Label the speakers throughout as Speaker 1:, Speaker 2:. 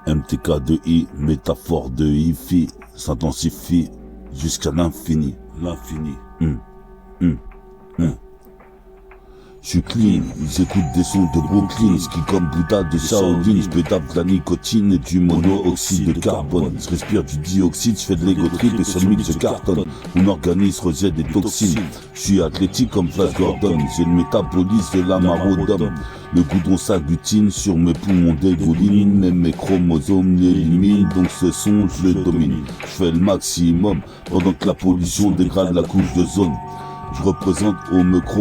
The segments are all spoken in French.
Speaker 1: MTK2I, métaphore de hi-fi, s'intensifie jusqu'à l'infini. L'infini. Je suis clean, j'écoute des sons de Brooklyn, ski comme Bouddha de Shaolin, je pétape de la nicotine et du monoxyde de carbone. Je respire du dioxyde, je fais de l'ego trip et sur le mix je cartonne. Mon organisme rejette des toxines. Je suis athlétique comme Flash Gordon, j'ai le métabolisme de la marodome. Le goudron s'agglutine sur mes poumons dégouline, même mes chromosomes l'éliminent, donc ce son je le domine. Je fais le maximum pendant que la pollution dégrade la couche de zone. Je représente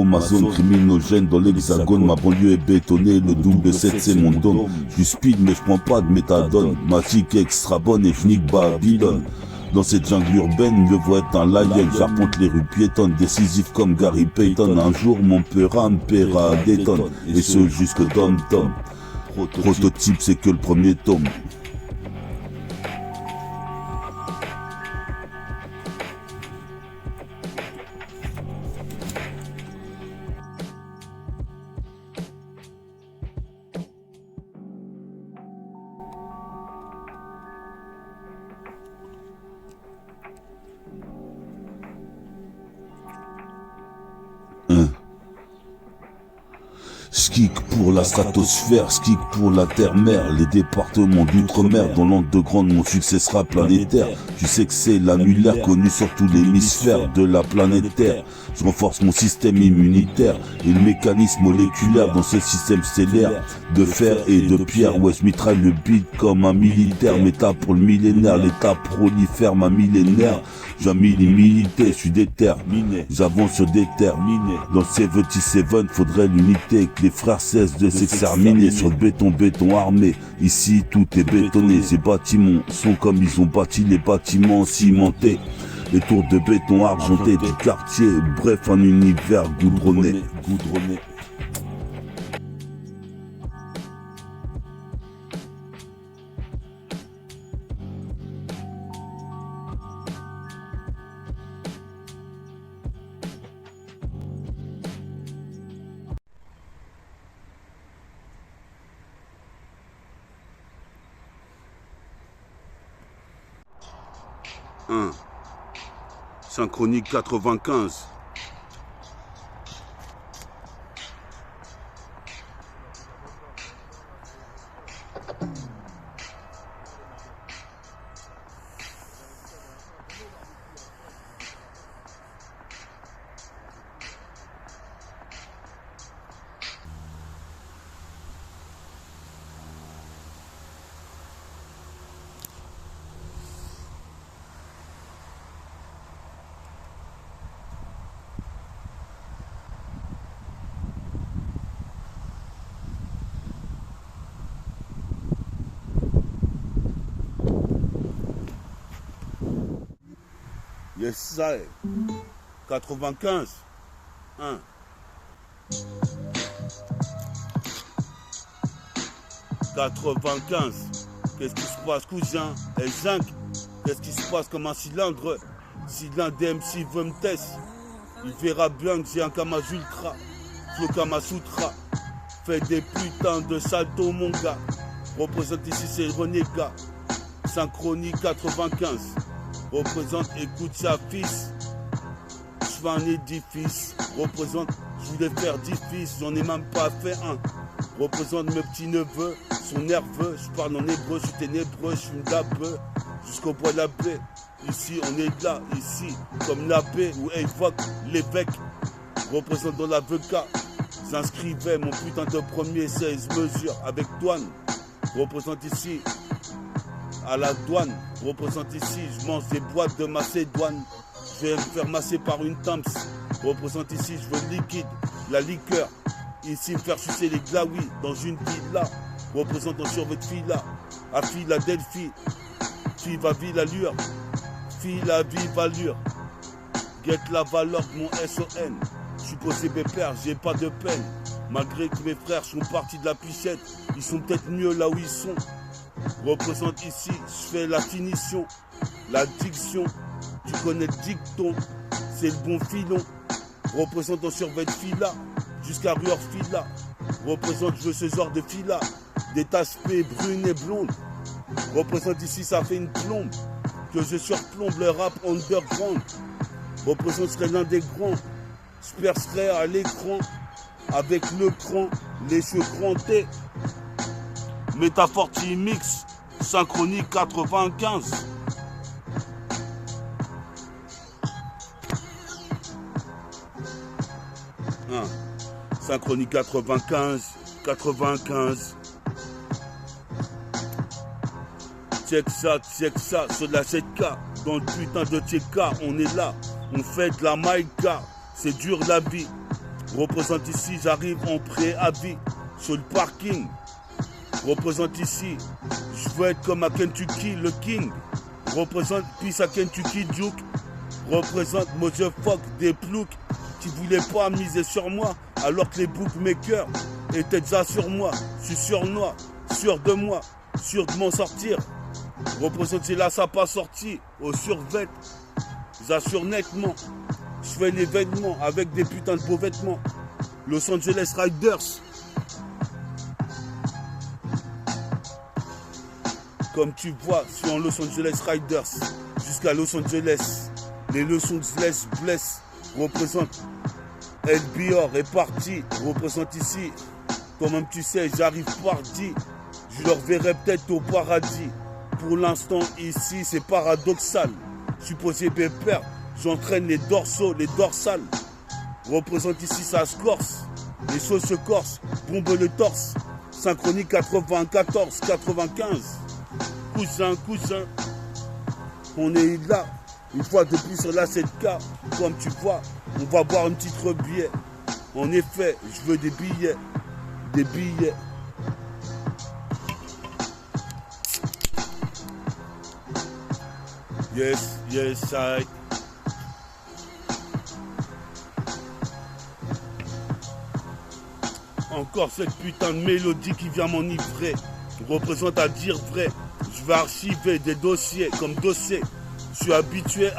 Speaker 1: ma zone criminogène dans l'hexagone. Ma banlieue est bétonnée, le double 7 c'est mon dôme. Je suis speed mais je prends pas de méthadone. Ma chic est extra bonne et je nique Babylone. Dans cette jungle urbaine, mieux vaut être un lion. J'arpente les rues piétonnes, décisif comme Gary Payton. Un jour mon père me paiera des tonnes, et ce jusque Tom Tom. Prototype c'est que le premier tome. Skik pour la stratosphère, skik pour la terre-mer, les départements d'outre-mer, dans l'angle de grande mon succès sera planétaire. Tu sais que c'est l'annulaire connu sur tous les hémisphères de la planète Terre. Je renforce mon système immunitaire et le mécanisme moléculaire dans ce système stellaire de fer et de pierre. Ouais, je mitraille le beat comme un militaire, méta pour le millénaire, l'état prolifère ma millénaire. J'amie l'humilité, je suis déterminé, j'avance sur des terres minées. Dans le 77, faudrait l'unité, que les frères cessent de s'exterminer. Sur le béton armé, ici tout est bétonné. Ces bâtiments sont comme ils ont bâti les bâtiments cimentés. Les tours de béton argenté du quartier, bref un univers goudronné. Synchronique 95. Yes, ça est. 95. 95. Qu'est-ce qui se passe, cousin? Et zinc. Qu'est-ce qui se passe comme un cylindre? Si l'un des MC veut me tester, il verra bien que j'ai un Kamaz Ultra. Flow Kamasutra. Fais des putains de salto, mon gars. Représente ici, c'est le renégat. Synchronique 95. Représente, écoute sa fils. Je fais un édifice. Représente, je voulais faire 10 fils, j'en ai même pas fait un. Représente mes petits neveux, sont nerveux. Je parle en hébreu, je suis ténébreux, je suis une dabeux. Jusqu'au bois de la baie. Ici, on est là, ici, comme l'abbé ou évoque l'évêque. Représente dans la VK. J'inscrivais mon putain de premier 16 mesures avec douane. Représente ici. À la douane, représente ici, je mange des boîtes de Macédoine. Je vais me faire masser par une Tams. Représente ici, je veux le liquide, la liqueur. Ici, me faire sucer les glaouis dans une villa. Représente en survêt de fila, à Philadelphie. Fille va vive l'allure, fille la vive allure. Guette la valeur de mon SON. Je suis posé pépère, j'ai pas de peine. Malgré que mes frères sont partis de la pichette, ils sont peut-être mieux là où ils sont. Représente ici, je fais la finition, la diction, tu connais le dicton, c'est le bon filon. Représente en survêt de fila, jusqu'à Rueur Fila. Représente, je veux ce genre de fila, des taches P brunes et blondes. Représente ici, ça fait une plombe. Que je surplombe le rap underground. Représente serait l'un des grands. Je percerai à l'écran. Avec le cran, les cheveux crantés. Métaphore mix. Synchronie 95. Synchronie 95. Check ça, sur la 7K. Dans le putain de TK, on est là. On fait de la maïka. C'est dur la vie. Représente ici, j'arrive en préavis. Sur le parking. Représente ici. Je veux être comme à Kentucky, le king. Représente peace à Kentucky, Duke. Représente motherfuck des ploucs qui voulaient pas miser sur moi. Alors que les bookmakers étaient déjà sur moi. Je suis surnois, sûr de moi, sûr de m'en sortir. Représente là, ça pas sorti. Au survêt, j'assure nettement. Je fais l'événement avec des putains de beaux vêtements. Los Angeles Riders. Comme tu vois, je suis en Los Angeles Riders. Jusqu'à Los Angeles. Les Los Angeles blessent. Représente. LBR est parti. Représente ici. Toi-même tu sais, j'arrive parti. Je leur verrai peut-être au paradis. Pour l'instant ici, c'est paradoxal. Je suis posé pépère. J'entraîne les dorsaux, les dorsales. Représente ici, ça se corse. Les choses se corsent. Bombe le torse. Synchronie 94, 95. Cousin. On est là. Une fois de plus sur la 7K. Comme tu vois, on va boire un petit billet. En effet, je veux des billets. Des billets. Yes, I. Encore cette putain de mélodie qui vient m'enivrer. Représente à dire vrai. Je vais archiver des dossiers comme dossier. Je suis habitué.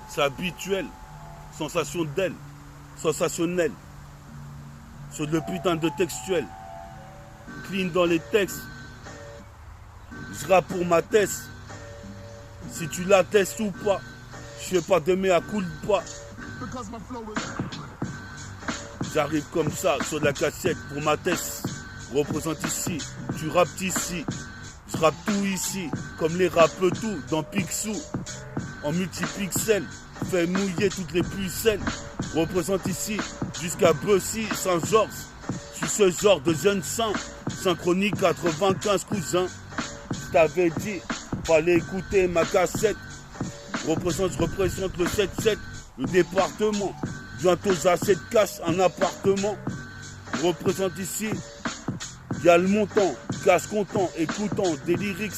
Speaker 1: C'est habituel. Sensation d'elle. Sensationnel. Sur le putain de textuel. Clean dans les textes. Je rappe pour ma thèse. Si tu l'attestes ou pas. Je fais pas de mea culpa. J'arrive comme ça sur la cassette pour ma thèse. Représente ici, tu rappes ici. Je rappe tout ici, comme les rappes tout dans Picsou. En multipixel, fais mouiller toutes les pucelles. Représente ici, jusqu'à Bussy, Saint-Georges. Je suis ce genre de jeune saint. Synchronie 95 cousin. Je t'avais dit, fallait écouter ma cassette. Je représente le 7-7, le département. Bientôt j'achète cash un appartement. Je représente ici, il y a le montant, cash content, écoutant des lyrics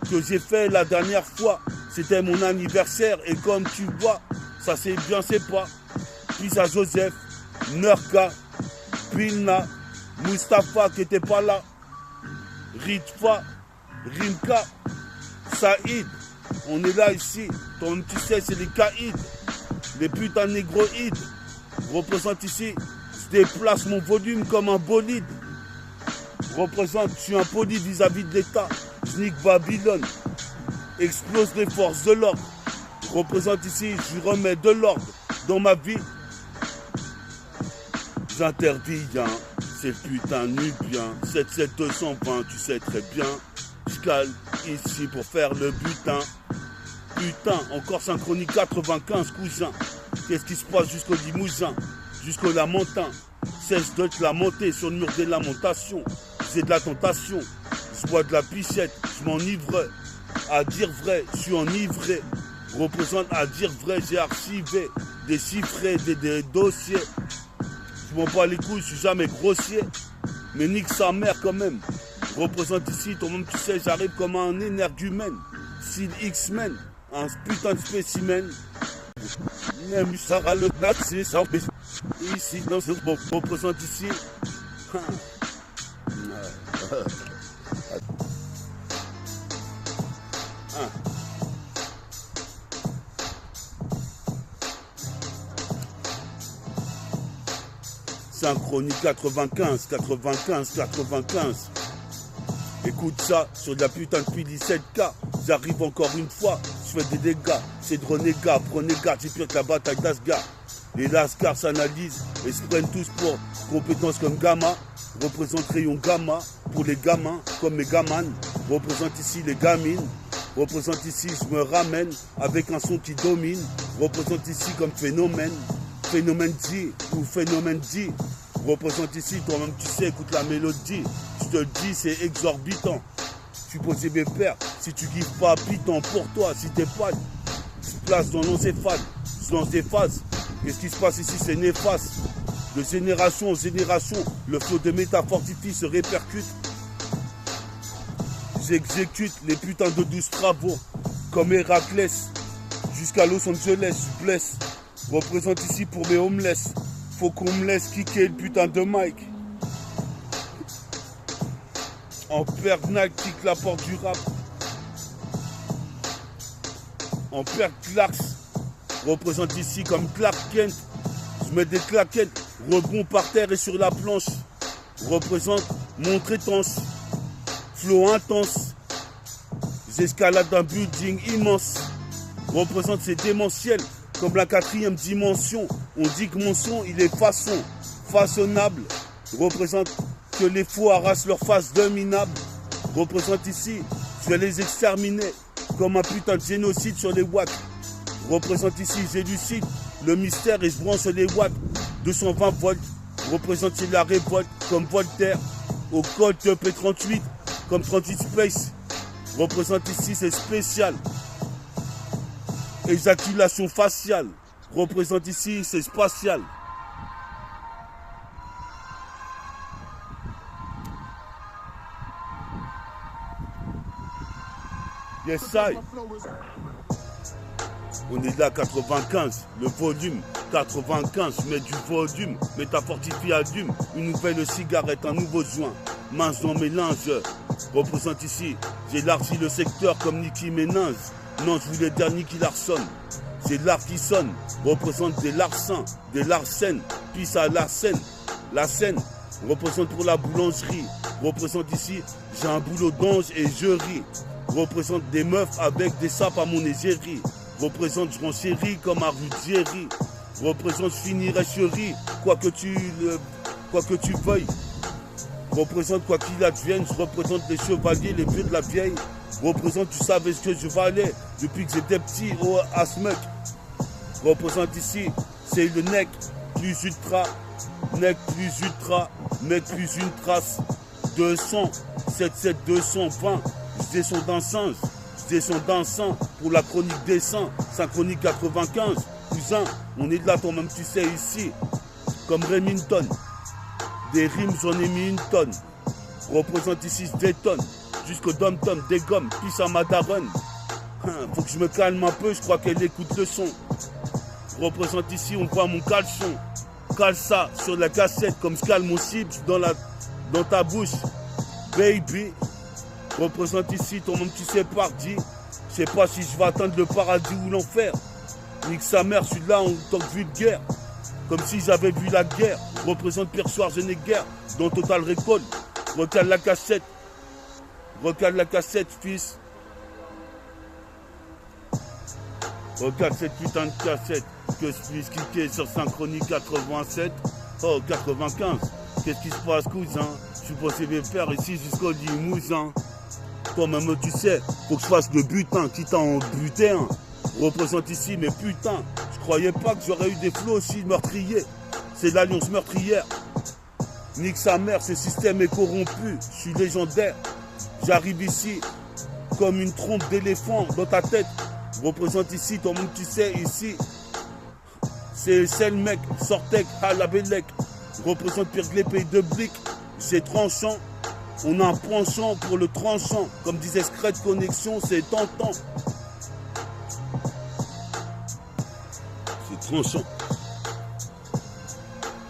Speaker 1: que j'ai fait la dernière fois. C'était mon anniversaire et comme tu vois, ça c'est bien, c'est pas. Puis à Joseph, Nurka, Pilna, Mustapha qui était pas là, Ritfa, Rimka, Saïd. On est là ici, comme tu sais, c'est les caïds, les putains négroïdes. Représente ici, je déplace mon volume comme un bolide. Représente, je suis impoli vis-à-vis de l'État. Je nique Babylone. Explose les forces de l'ordre. Représente ici, je remets de l'ordre dans ma vie. J'interdis, hein, c'est putain nubien. 77220, tu sais très bien. Je cale ici pour faire le butin. Putain, encore synchronie 95, cousin. Qu'est-ce qui se passe jusqu'au Limousin, jusqu'au Lamentin? Cesse de te lamenter sur le mur des lamentations. J'ai de la tentation, je bois de la pichette, je m'enivre. À dire vrai, je suis enivré. Représente à dire vrai, j'ai archivé, déchiffré des dossiers. Je m'en bats les couilles, je suis jamais grossier. Mais nique sa mère quand même. Représente ici, toi-même tu sais, j'arrive comme un énergumène. Style X-Men, un putain de spécimen. Même Sarah le nazi, ça ici, dans ce représente ici. Synchronie 95, 95, 95. Écoute ça, sur de la putain de pili 7K. J'arrive encore une fois, je fais des dégâts. C'est de renégat, prenez garde, j'ai pire que la bataille d'Asgard. Les Lascars s'analysent et se prennent tous pour compétences comme gamma. Représente rayon gamma pour les gamins comme mes gamans. Représente ici les gamines. Représente ici, je me ramène avec un son qui domine. Représente ici comme phénomène. Phénomène dit ou phénomène dit. Représente ici, toi-même tu sais, écoute la mélodie. Je te le dis, c'est exorbitant. Je suis posé mes pères. Si tu kiffes pas, piton pour toi. Si t'es fan, je place dans l'encéphale. Je lance des phases. Qu'est-ce qui se passe ici, c'est néfaste. De génération en génération, le flot de métafortifie se répercute. J'exécute les putains de 12 travaux. Comme Héraclès. Jusqu'à Los Angeles, je blesse. Représente ici pour mes homeless. Faut qu'on me laisse kicker le putain de mic. En pernac, kick la porte du rap. En père Clarks. Représente ici comme Clark Kent. Je mets des claquettes. Rebond par terre et sur la planche. Représente montre étanche. Flow intense. J'escalade un building immense. Représente c'est démentiel. Comme la 4e dimension. On dit que mon son il est façonnable. Représente que les faux arrachent leur face de minable. Représente ici, je vais les exterminer. Comme un putain de génocide sur les watts. Représente ici, j'élucide le mystère et je branche les watts. 220 volts. Représente la révolte comme Voltaire. Au code de P38 comme 38 Space. Représente ici, c'est spécial. Éjaculation faciale. Représente ici, c'est spatial. Yes, I. On est là, 95, le volume, 95, je mets du volume, métafortifie allume, une nouvelle cigarette, un nouveau joint, mince dans mes linges, représente ici, j'élargis le secteur comme Nicki Minaj, non je voulais dernier qui larsonne, c'est l'art qui sonne, représente des larcins, des larcènes, puis ça la scène, représente pour la boulangerie, représente ici, j'ai un boulot d'ange et je ris, représente des meufs avec des sapes à mon égérie. Représente, je renchéris comme à Ruggieri. Représente, je finirai chéri, quoi que tu veuilles. Représente, quoi qu'il advienne, je représente les chevaliers, les vieux de la vieille. Représente, tu savais ce que je valais depuis que j'étais petit au Asmuc. Représente ici, c'est le nec plus ultra, mec plus une trace. 200, 77, 220, je descends d'un singe. Descend d'un sang pour la chronique des saints, Synchronie 95, cousin, on est de là, toi-même tu sais ici, comme Remington, des rimes j'en ai mis une tonne, représente ici, je détonne, jusqu'au dom-tom, des gommes, pisse à ma daronne, faut que je me calme un peu, je crois qu'elle écoute le son, représente ici, on voit mon caleçon, cale ça sur la cassette, comme je cale mon cible dans ta bouche, baby. Représente ici, ton nom tu sais parti. Je sais pas si je vais atteindre le paradis ou l'enfer. Nique sa mère, je suis là en tant que vulgaire. Comme si j'avais vu la guerre. Représente Pierre Soir, je n'ai guerre. Dans Total Recall. Recale la cassette. Recale la cassette, fils. Recale cette putain de cassette. Que je puisse cliquer sur Synchronie 87. Oh, 95. Qu'est-ce qui se passe, cousin? Je suis posé mes pères ici jusqu'au Limousin. Toi-même tu sais, faut que je fasse le butin, quitte à en buter un. Représente ici, mais putain, je croyais pas que j'aurais eu des flots aussi meurtriers. C'est l'alliance meurtrière. Nique sa mère, ce système est corrompu. Je suis légendaire. J'arrive ici comme une trompe d'éléphant dans ta tête. Représente ici, toi-même tu sais, ici. C'est le mec, Sortek, Halabelek. Représente pire que les pays de Blick. C'est tranchant. On a un penchant pour le tranchant. Comme disait Secret Connexion, c'est tentant. C'est tranchant.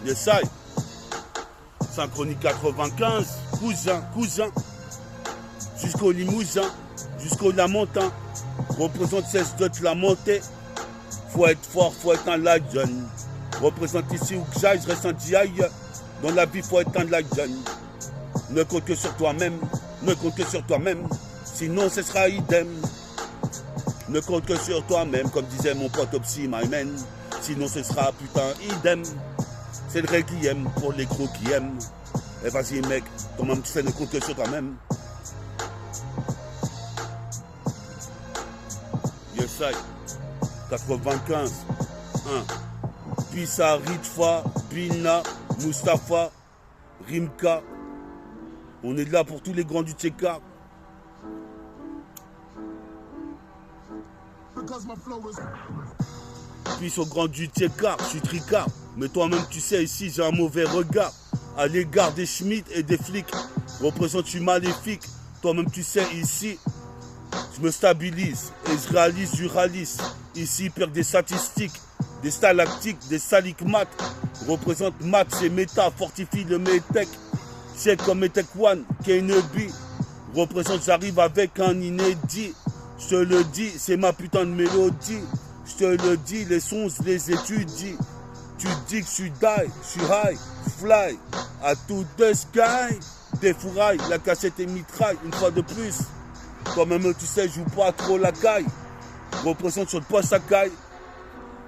Speaker 1: Yes, I. Synchronie 95. Cousin. Jusqu'au Limousin. Jusqu'au Lamentin. Représente 16 de la montée. Faut être fort, faut être un legend. Représente ici où que j'aille, je reste un GI. Dans la vie, faut éteindre la gueule. Ne compte que sur toi-même. Ne compte que sur toi-même. Sinon, ce sera idem. Ne compte que sur toi-même, comme disait mon pote Opsi, my man. Sinon, ce sera putain idem. C'est le requiem pour les gros qui aiment. Et vas-y, mec, toi-même, tu fais ne compte que sur toi-même. Yes, I. 95. 1. Pissa, Ritfa, Bina, Mustapha, Rimka. On est là pour tous les grands du Tcheka. Puis au grand du Tcheka, je suis tricard. Mais toi-même tu sais ici j'ai un mauvais regard à l'égard des Schmitt et des flics. Représente, je suis maléfique. Toi-même tu sais ici je me stabilise et je réalise du ralice. Ici pire des statistiques, des stalactiques, des salicmates. Représente maths et méta, fortifie le métec. Check comme Metec One, Keynebi. Représente, j'arrive avec un inédit. Je te le dis, c'est ma putain de mélodie. Je te le dis, les sons, je les étudie. Tu dis que je suis die, je suis high, fly. À tout the sky. Des fourrailles, la cassette est mitraille, une fois de plus. Toi-même, tu sais, je joue pas trop la caille. Représente sur le poste à caille.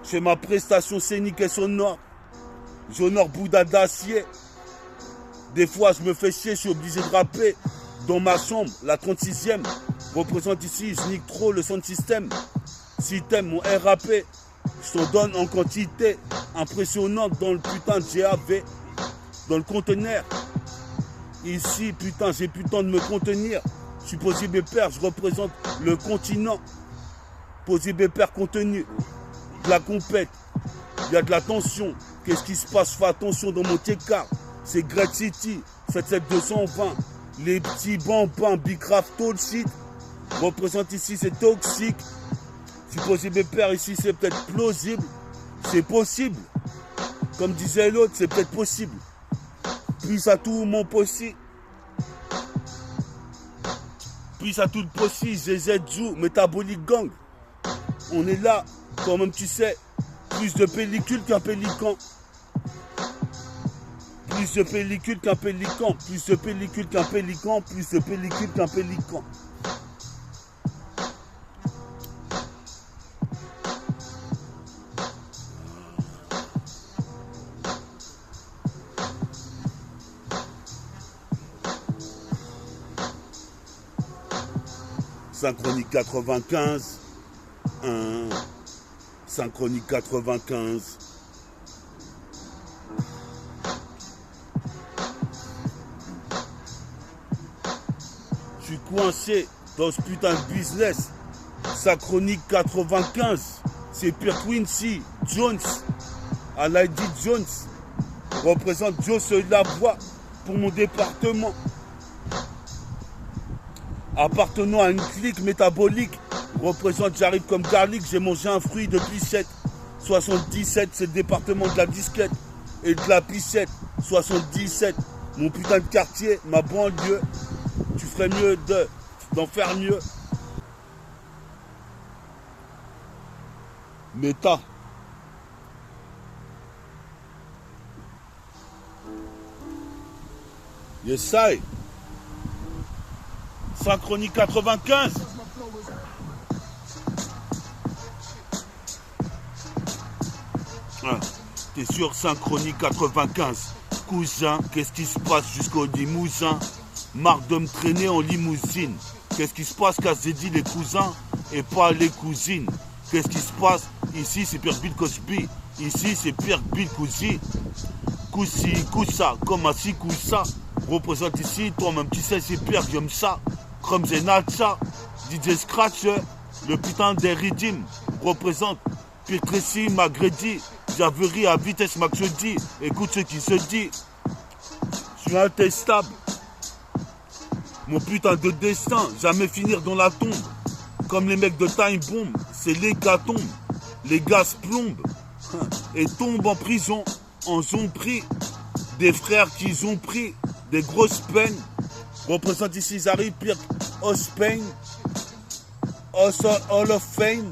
Speaker 1: Je fais ma prestation scénique et sonore. J'honore Bouddha d'acier. Des fois, je me fais chier, je suis obligé de rapper. Dans ma chambre, la 36e. Représente ici, je nique trop le sound system. Si t'aimes mon RAP, je t'en donne en quantité impressionnante dans le putain de GAV. Dans le conteneur. Ici, putain, j'ai plus le temps de me contenir. Je suis Posy Bépère, je représente le continent. Posy Bépère contenu. De la compète. Il y a de la tension. Qu'est-ce qui se passe? Fais attention dans mon TK. C'est Great City, 77220. Les petits bambins, Big Craft All Shit. Représente ici, c'est toxique. Si possible, père, ici, c'est peut-être plausible. C'est possible. Comme disait l'autre, c'est peut-être possible. Plus à tout mon possible. Plus à tout le possible, ZZ Jou, Métabolique Gang. On est là, quand même, tu sais. Plus de pellicule qu'un pélican. Plus de pellicule qu'un pélican, plus de pellicule qu'un pélican, plus de pellicule qu'un pélican. Synchronique 95, 1, Synchronique 95. Je suis coincé dans ce putain de business. Synchronique 95. C'est Pierre Quincy Jones. Alaidi Jones. Représente Joe la voix pour mon département. Appartenant à une clique métabolique. Représente, j'arrive comme garlic. J'ai mangé un fruit depuis 77. C'est le département de la disquette et de la piscette. 77. Mon putain de quartier, ma banlieue. Tu ferais mieux d'en faire mieux. Méta. Yes, I. Synchronique 95. Ah, t'es sur Synchronique 95. Cousin, qu'est-ce qui se passe jusqu'au Limousin? Marre de me traîner en limousine. Qu'est-ce qui se passe qu'a dit les cousins et pas les cousines? Qu'est-ce qui se passe? Ici c'est Pierre Bill Cosby. Ici c'est Pierre Bill Cousy. Coussi, Koussa, comme un si Koussa. Représente ici, toi-même tu sais c'est Pierre j'aime ça. Comme Zenatcha, DJ Scratch, le putain des rythmes. Représente Pierre Tracy, Magredi. Javerie à vitesse max je dis. Écoute ce qui se dit. Je suis intestable. Mon putain de destin, jamais finir dans la tombe. Comme les mecs de Time Bomb, c'est l'hécatombe. Les gars se plombent et tombent en prison. En ont pris des frères qui ont pris des grosses peines. Représente ici Zari, Pirk, Ospain, Hall of Fame.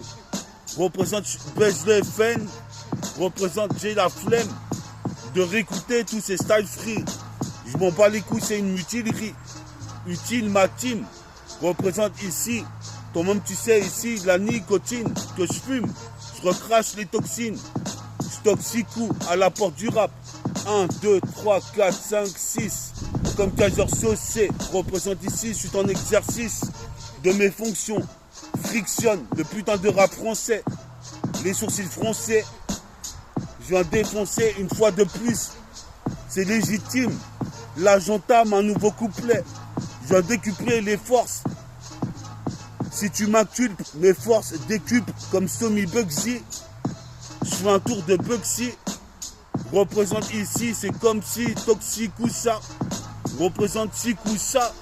Speaker 1: Représente Bezle FN. Représente J'ai la flemme. de réécouter tous ces style free. Je m'en bats les couilles, c'est une mutilerie. Utile, ma team représente ici. Toi-même, tu sais, ici, la nicotine que je fume. Je recrache les toxines. Je toxicou à la porte du rap. 1, 2, 3, 4, 5, 6. Comme Kaiser Saucé représente ici, je suis en exercice de mes fonctions. Frictionne le putain de rap français. Les sourcils français. Je viens défoncer une fois de plus. C'est légitime. Là, j'entame un nouveau couplet. Je viens décupler les forces. Si tu m'inculpes, mes forces décuplent comme Stomy Bugsy. Je fais un tour de Bugsy. Représente ici, c'est comme si Toxicoussa représente Sikoussa.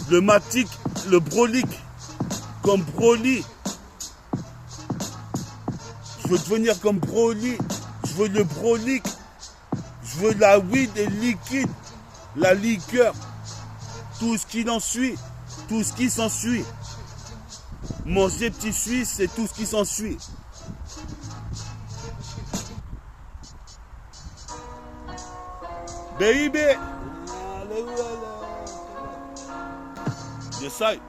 Speaker 1: Le Matic, le Brolic, comme Broly. Je veux devenir comme Broly. Je veux le Brolic. Je veux la weed et liquide. La liqueur. Tout ce qui en suit. Tout ce qui s'ensuit. Manger petit suisse, c'est tout ce qui s'ensuit. Baby. J'essaye.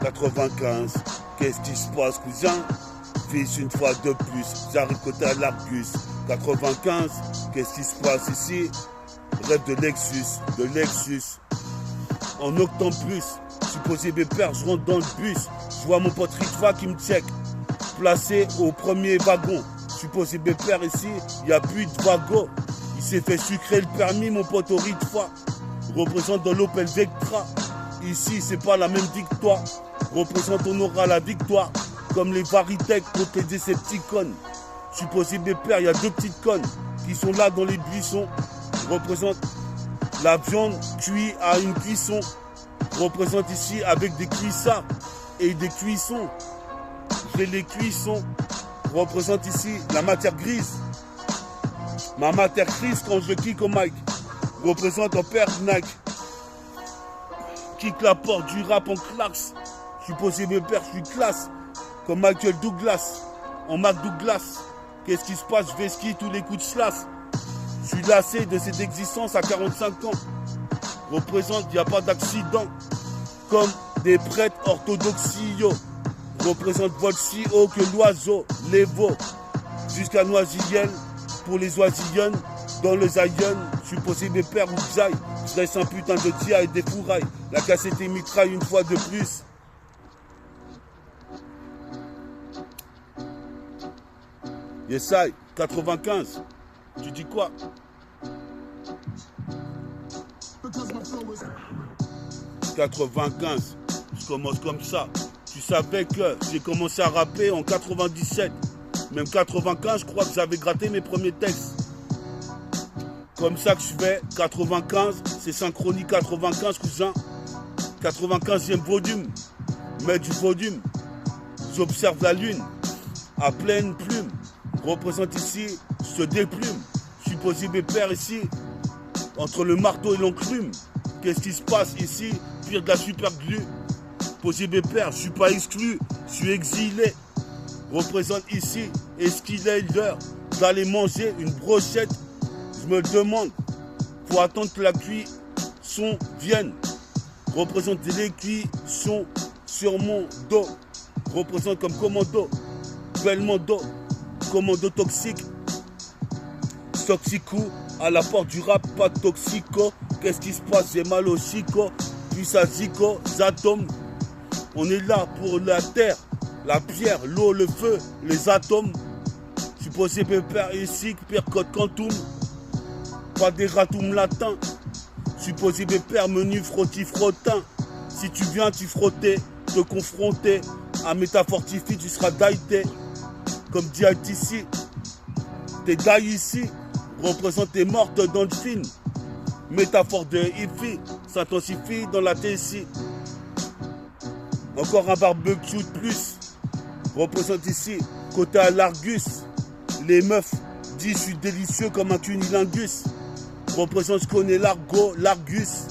Speaker 1: 95. Qu'est-ce qui se passe, cousin? Fils une fois de plus. J'arrive côté à l'Argus. 95. Qu'est-ce qui se passe ici? Rêve de Lexus. En octambus. Supposé mes pères, je rentre dans le bus. Je vois mon pote Ritva qui me check. Placé au premier wagon. Supposé mes pères ici, il n'y a plus de wagon. Il s'est fait sucrer le permis, mon pote au Ritva. Représente dans l'Opel Vectra. Ici, c'est pas la même victoire. Représente, on aura la victoire. Comme les Varitech contre les Decepticons. Supposé mes pères, il y a deux petites connes qui sont là dans les buissons. Représente la viande cuite à une cuisson. Représente ici avec des cuissards et des cuissons. J'ai les cuissons. Représente ici la matière grise. Ma matière grise quand je kick au mic. Représente en père Nike. Kick la porte du rap en classe. Je suis posé mes pères, je suis classe. Comme Michael Douglas. En Mac Douglas. Qu'est-ce qui se passe? Je vais skier tous les coups de slash. Je suis lassé de cette existence à 45 ans. Représente, il n'y a pas d'accident. Comme des prêtres orthodoxiaux. Représente vol si haut que l'oiseau, les veaux. Jusqu'à Noisillenne, pour les oisillonnes, dans le Zion, je suis posé mes pères ou Xaï. Je laisse un putain de tia et des fourrailles. La cassette et mitraille une fois de plus. Yesai, 95. Tu dis quoi? « 95, je commence comme ça. Tu savais que j'ai commencé à rapper en 97. Même 95, je crois que j'avais gratté mes premiers textes. Comme ça que je fais, 95, c'est Synchronie 95, cousin. 95e volume. Mets du volume. J'observe la lune à pleine plume. Représente ici, je déplume. Je suis posé mes pères ici, entre le marteau et l'enclume. Qu'est-ce qui se passe ici? Pire de la super glue. Posé mes pères, je suis pas exclu, je suis exilé. Représente ici, est-ce qu'il est l'heure d'aller manger une brochette? Je me le demande. Faut attendre que la cuisson vienne. Représente les cuissons sur mon dos. Représente comme commando. Belmondo. Commando toxique. Toxico. À la porte du rap, pas toxico. Qu'est-ce qui se passe? J'ai mal au chico. Puis à zico, atomes. On est là pour la terre, la pierre, l'eau, le feu, les atomes. Supposé pépère ici, pire code quantum. Pas des ratoums latins. Supposé pépère, menu frotti-frottin. Si tu viens t'y frotter, te confronter à métafortifie, tu seras daïté. Comme dit ici, t'es daï ici. Représente tes mortes dans le film. Métaphore de hippie, s'intensifie dans la TSI. Encore un barbecue de plus. Représente ici, côté à l'Argus. Les meufs disent je suis délicieux comme un cunilingus. Représente, je connais l'argot, l'Argus.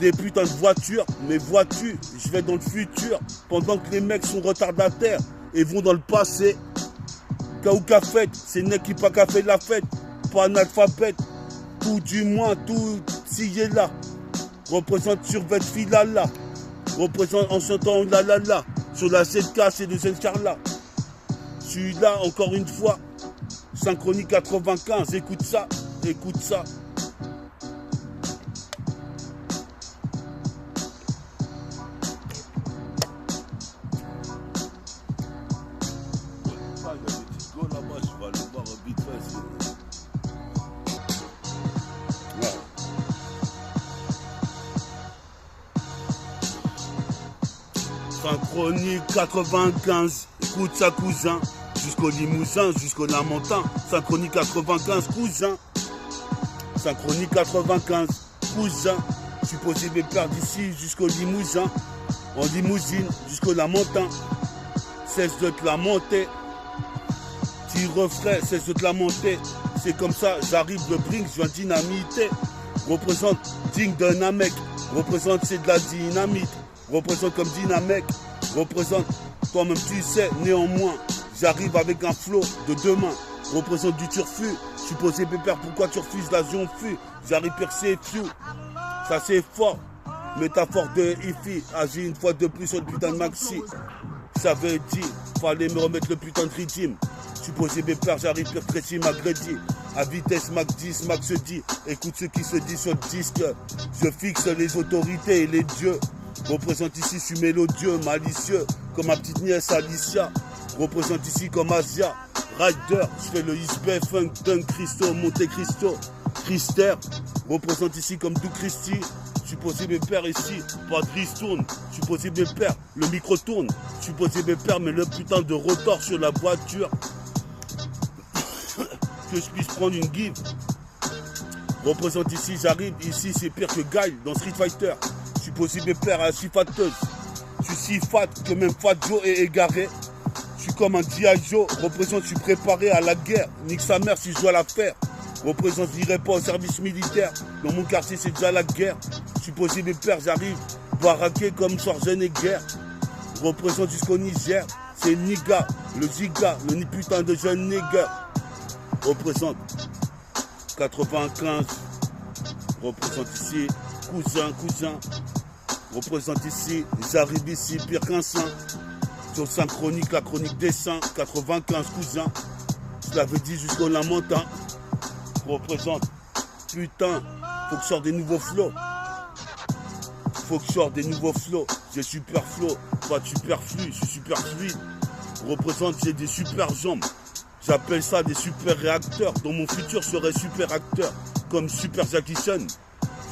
Speaker 1: Des putains de voitures, mais vois-tu, je vais dans le futur. Pendant que les mecs sont retardataires et vont dans le passé. Kaou qu'a fait, c'est n'est qui pas qu'a fait la fête. Pas analphabète, tout du moins, tout s'y est là. Représente sur votre filala. Représente en chantant la la la. Sur la 7K, c'est de Zencarla. Celui-là, encore une fois. Synchronie 95, écoute ça, écoute ça. Synchronie 95, écoute ça cousin, jusqu'au Limousin, jusqu'au Lamentin. Synchronie 95, cousin. Synchronie 95, cousin. Supposé mes pères d'ici jusqu'au Limousin, en limousine jusqu'au Lamentin. Cesse de te lamenter, petit refrain, cesse de te lamenter. C'est comme ça, j'arrive de Brinks, je viens dynamiter. Représente digne d'un Namek, représente c'est de la dynamite. Représente comme Dynamec, représente, toi-même tu sais, néanmoins, j'arrive avec un flow de demain, représente du turfu, supposé pépère, pourquoi tu refuses la fut, j'arrive percé few, ça c'est fort, métaphore de Ifi, agis une fois de plus sur le putain de maxi, ça veut dire, fallait me remettre le putain de rythme, supposé pépère, j'arrive précis, m'agredi, à vitesse Mac 10, Max se dit, écoute ce qui se dit sur le disque, je fixe les autorités et les dieux. Représente ici, je suis mélodieux, malicieux, comme ma petite nièce Alicia. Représente ici comme Asia, Rider, je fais le Isbey, Funk, Dunk, Christo, Monte Cristo, Christer. Représente ici comme Dou Christy, je suis posé mes pères ici, Patrice tourne, je suis posé mes pères, le micro tourne, je suis posé mes pères, mais le putain de rotor sur la voiture, que je puisse prendre une give. Représente ici, j'arrive, ici c'est pire que Guile dans Street Fighter. Je suis possible de père à si fateuse. Je suis si fat que même Fat Joe est égaré. Je suis comme un G.I. Joe. Représente, je suis préparé à la guerre. Nique sa mère si je dois la faire. Représente, je n'irai pas au service militaire. Dans mon quartier, c'est déjà la guerre. Je suis possible de père, j'arrive. Baraqué comme Schwarzenegger. Représente jusqu'au Niger. C'est Niga, le Giga, le ni putain de jeune nigger. Représente 95. Représente ici. Cousin, représente ici, j'arrive ici, pire qu'un saint. Sur synchronique, la chronique des saints, 95 cousins. Je l'avais dit jusqu'au Lamentin. Représente, putain, faut que je sorte des nouveaux flots. Faut que je sorte des nouveaux flots. J'ai super flow, pas de superflu, je suis super fluide. Représente, j'ai des super jambes. J'appelle ça des super réacteurs. Dans mon futur, je serai super acteur, comme Super Jackie Chan.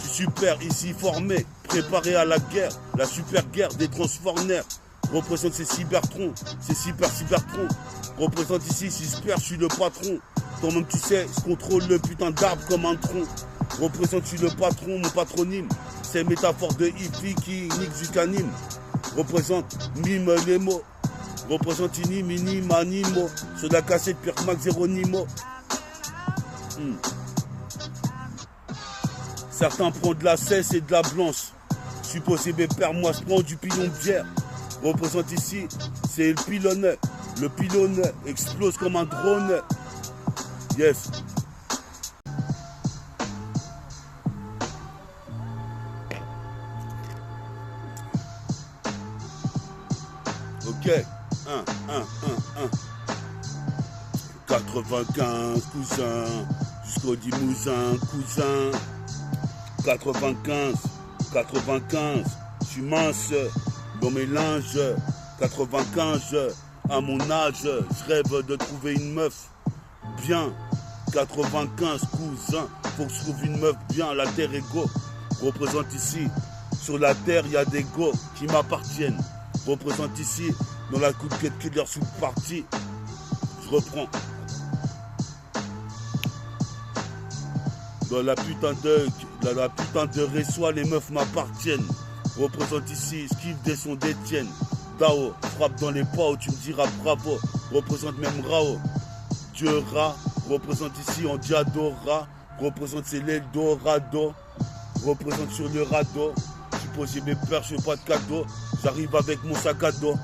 Speaker 1: Je suis super ici formé, préparé à la guerre, la super guerre des transformers. Représente ces cybertrons, ces cybertrons. Représente ici, si je suis le patron. Toi-même tu sais, je contrôle le putain d'arbre comme un tronc. Représente, je suis le patron, mon patronyme. C'est métaphore de hippie qui nique jusqu'à Nîmes. Représente, mime les mots. Représente ini, mini, manimo. Sur la cassette, Pierre Max Geronimo. Certains prennent de la cesse et de la blanche. Je suis possible, père, moi je prends du pilon de bière. Représente ici, c'est le pilonneur. Le pilonneur explose comme un drone. Yes. Ok. 95 cousins. Jusqu'au Limousin, cousin. 95, je suis mince, dans mes linges, 95, à mon âge, je rêve de trouver une meuf bien, 95 cousins, faut que je trouve une meuf bien, la terre est go, représente ici, sur la terre il y a des go qui m'appartiennent, représente ici, dans la coupe de killer sous partie, je reprends. Dans la putain de résois, les meufs m'appartiennent. Représente ici, esquive des sons d'Étienne. Dao, frappe dans les pas où tu me diras bravo. Représente même Rao. Dieu Ra, représente ici, on dit Adora. Représente c'est l'Eldorado. Représente sur le radeau. Je suis posé mes peurs, je fais pas de cadeau. J'arrive avec mon sac à dos.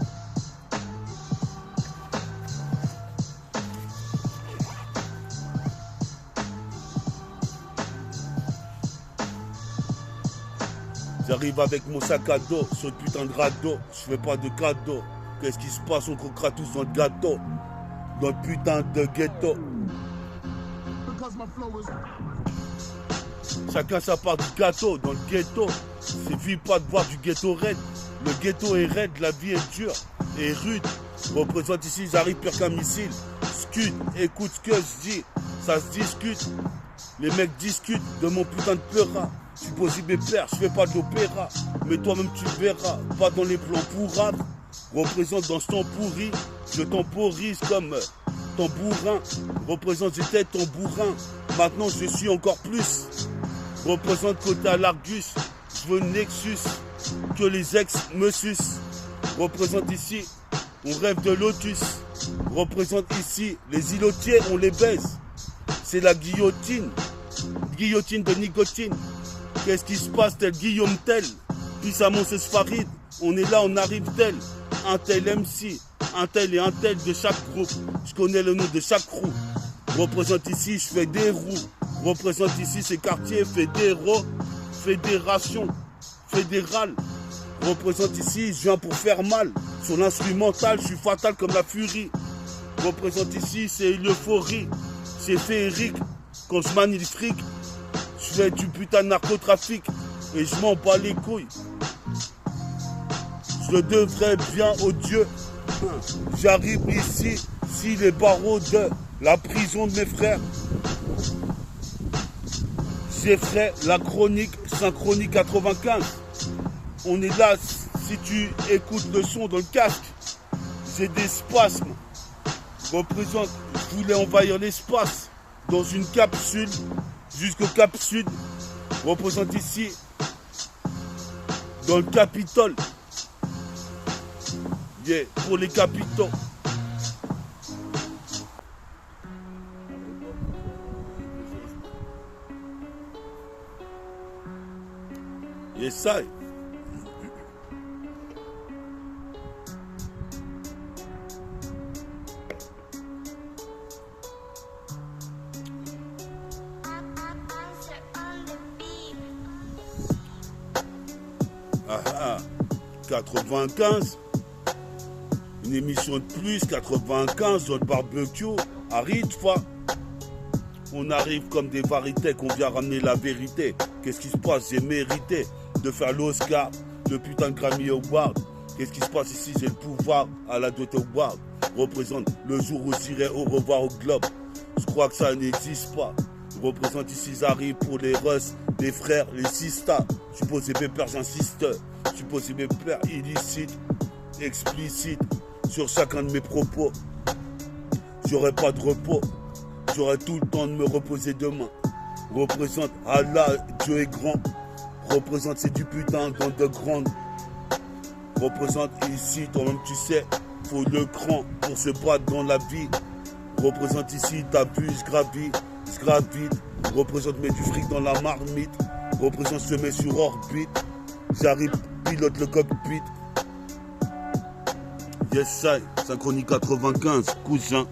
Speaker 1: J'arrive avec mon sac à dos sur le putain de radeau. Je fais pas de cadeau. Qu'est-ce qui se passe? On croquera tous dans le gâteau. Dans le putain de ghetto. Chacun sa part du gâteau. Dans le ghetto, suffit pas de voir du ghetto raide. Le ghetto est raide, la vie est dure et rude. Représente ici, j'arrive pire qu'un missile. Scud, écoute ce que je dis. Ça se discute. Les mecs discutent de mon putain de pleura. Je suis possible père, je fais pas d'opéra. Mais toi-même tu verras, pas dans les plans pourrables. Représente dans ce temps pourri, je temporise comme tambourin. Représente j'étais tambourin, maintenant je suis encore plus. Représente côté à l'Argus, je veux Nexus, que les ex me sucent. Représente ici, on rêve de Lotus. Représente ici, les îlotiers on les baise. C'est la guillotine, guillotine de nicotine. Qu'est-ce qui se passe tel Guillaume Tell? Puis ça monte Farid, on est là, on arrive tel. Un tel MC, un tel et un tel de chaque groupe. Je connais le nom de chaque roue. Représente ici, je fais des roues. Représente ici ces quartiers fédéraux, fédération, fédérale. Représente ici, je viens pour faire mal. Sur l'instrumental, je suis fatal comme la furie. Représente ici, c'est l'euphorie. C'est féerique. Quand je manie le fric, je fais du putain de narcotrafic. Et je m'en bats les couilles. Je devrais bien au Dieu. J'arrive ici, si les barreaux de la prison de mes frères. J'effraie la chronique, Synchronie 95. On est là, si tu écoutes le son dans le casque. J'ai des spasmes. Représente, je voulais envahir l'espace. Dans une capsule, jusqu'au Cap Sud. Représente ici, dans le Capitole. Yeah, pour les capitaux. Yes, ça. Ah, 95. Une émission de plus, 95, dans le barbecue, arrive fois. On arrive comme des varités, qu'on vient ramener la vérité. Qu'est-ce qui se passe? J'ai mérité de faire l'Oscar, le putain de Grammy Award. Qu'est-ce qui se passe ici? J'ai le pouvoir à la Dot Award. Représente le jour où j'irai au revoir au globe. Je crois que ça n'existe pas. Je représente ici, j'arrive pour les Russes, les frères, les sistas. Je suis posé mes pères, j'insiste. Je suis posé mes pères illicites, explicites. Sur chacun de mes propos, j'aurai pas de repos, j'aurai tout le temps de me reposer demain. Représente Allah, Dieu est grand. Représente c'est du putain dans de grandes. Représente ici, toi-même tu sais, faut le cran pour se battre dans la vie. Représente ici, t'as vu, je gravite. Représente, mets du fric dans la marmite. Représente, se met sur orbite. J'arrive, pilote le cockpit. Yes, I, Synchronie 95, cousin.